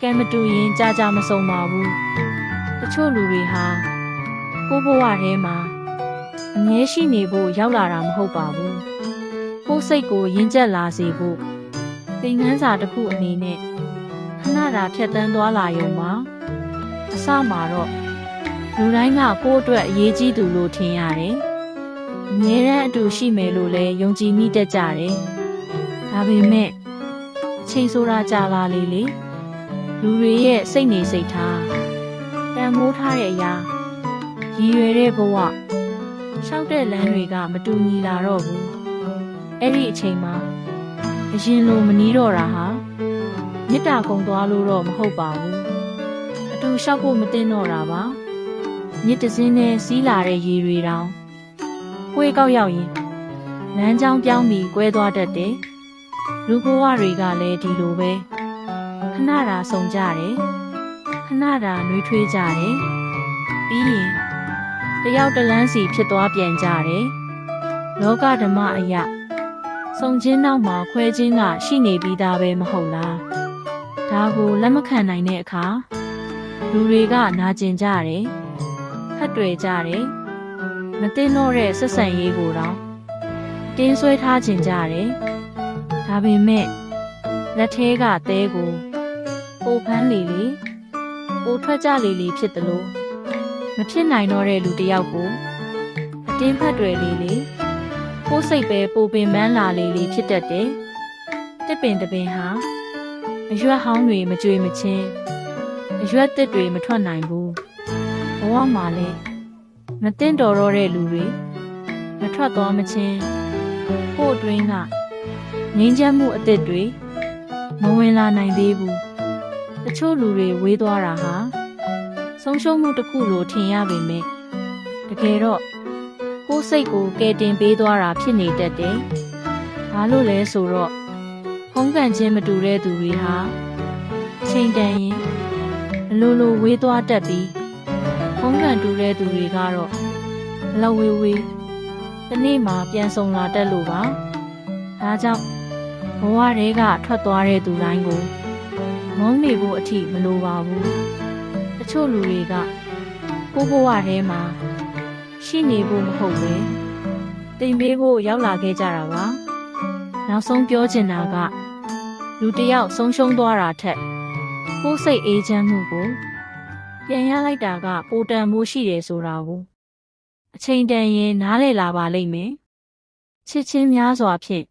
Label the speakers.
Speaker 1: ကဲမတူရင်ကြာမဆုံးပါဘူးတချို့လူတွေဟာကိုဘဝထဲမှာအမြဲရှိနေဖို့ရောက်လာတာမဟုတ်ပါဘူးကိုယ်စိတ်ကိုယဉ်ကျက်လာစေဖို့သင်ခန်းစာတစ်ခုအနေနဲ့ခဏတာဖြတ်တန်းသွားလာရုံပါအစမှာတော့လူတိုင်းကကိုယ့်အတွက်အရေးကြီးသူလို့ထင်ရတယ်အမြဲတမ်းအတူရှိမယ်လို့လည်းယုံကြည်မိတတ်ကြတယ်ဒါပေမဲ့အချိန်ဆိုတာကြာလာလေလူတွေရဲ့စိတ်နေစိတ်ထားတန်ဖိုးထားတဲ့အရာရည်ရွယ်တဲ့ဘဝရှောက်တဲ့လမ်းတွေကမတူညီလာတော့ဘူးအဲ့ဒီအချိန်မှာအရင်လိုမနီးတော့တာဟာမေတ္တာကုန်သွားလို့တော့မဟုတ်ပါဘူးအတူလျှောက်ဖို့မတင်တော့တာပါမြစ်တစင်းနဲ့စီးလာတဲ့ရေတွေတောင်ကိုယ်ကောက်ရောက်ရင်လမ်းကြောင်းပြောင်းပြီးကွဲသွားတတ်တယ်လူဘဝတွေကလည်းဒီလိုပဲခဏတာဆုံကြတယ်ခဏတာနှွေးထွေးကြတယ်ပြီးရင်တယောက်တလန်းစီဖြစ်သွားပြန်ကြတယ်လောကဓမ္မအရာဆုံချင်းနောက်မှာခွဲချင်းကရှိနေပြီးသားပဲမဟုတ်လားဒါကိုလက်မခံနိုင်တဲ့အခါလူတွေကနာကျင်ကြတယ်ဖတ်တွေ့ကြတယ်မသိတော့တဲ့ဆက်ဆံရေးကိုတော့တင်းဆွဲထားခြင်းကြတယ်ဒါပေမဲ့လက်ထဲကသဲကိုပိုဖန်းလေပိုထွက်ကြလေဖြစ်တယ်လို့မဖြစ်နိုင်တော့တဲ့လူတစ်ယောက်ကိုအတင်းဖတ်တွေ့လေကိုယ်စိတ်ပဲပိုပင်ပန်းလာလေဖြစ်တတ်တယ်တစ်ပင်တစ်ပင်ဟာအရွက်ဟောင်းတွေမကြွေမချင်းအရွက်သစ်တွေမထွက်နိုင်ဘူးဘဝမှာလည်းမတင်တော်တော့တဲ့လူတွေမထွက်သွားမချင်းကို့အတွင်းကငြိမ်းချမ်းမှုအသစ်တွေမဝင်လာနိုင်သေးဘူးတချို့လူတွေဝေးသွားတာဟာဆုံးရှုံးမှုတစ်ခုလိုထင်ရပေမဲ့တကယ်တော့ကိုယ်စိတ်ကိုကယ်တင်ပေးသွားတာဖြစ်နေတတ်တယ်။ဘာလို့လဲဆိုတော့ဖုံးကန်ခြင်းမတူတဲ့သူတွေဟာချိန်တန်ရင်အလိုလိုဝေးသွားတတ်ပြီးဖုံးကန်တူတဲ့သူတွေကတော့လောက်ဝေးတနေ့မှပြန်ဆုံလာတတ်လို့ပါ။ဒါကြောင့်ဘဝတွေကထွက်သွားတဲ့သူတိုင်းကိုမုန်းနေဖို့အထိမလိုပါဘူး။တချို့လူတွေကကိုယ့်ဘဝထဲမှာရှိနေဖို့မဟုတ်ပဲတိမ်ပေးဖို့ရောက်လာခဲ့ကြတာပါနောက်ဆုံးပြောချင်တာကလူတစ်ယောက်ဆုံးရှုံးသွားတာထက်ကိုယ်စိတ်အေးချမ်းမှုကိုပြန်ရလိုက်တာကပိုတန်ဖို့ရှိတယ်ဆိုတာကိုအချိန်တန်ရင်နားလည်လာပါလိမ့်မယ်ချစ်ချင်းများစွာဖြင့်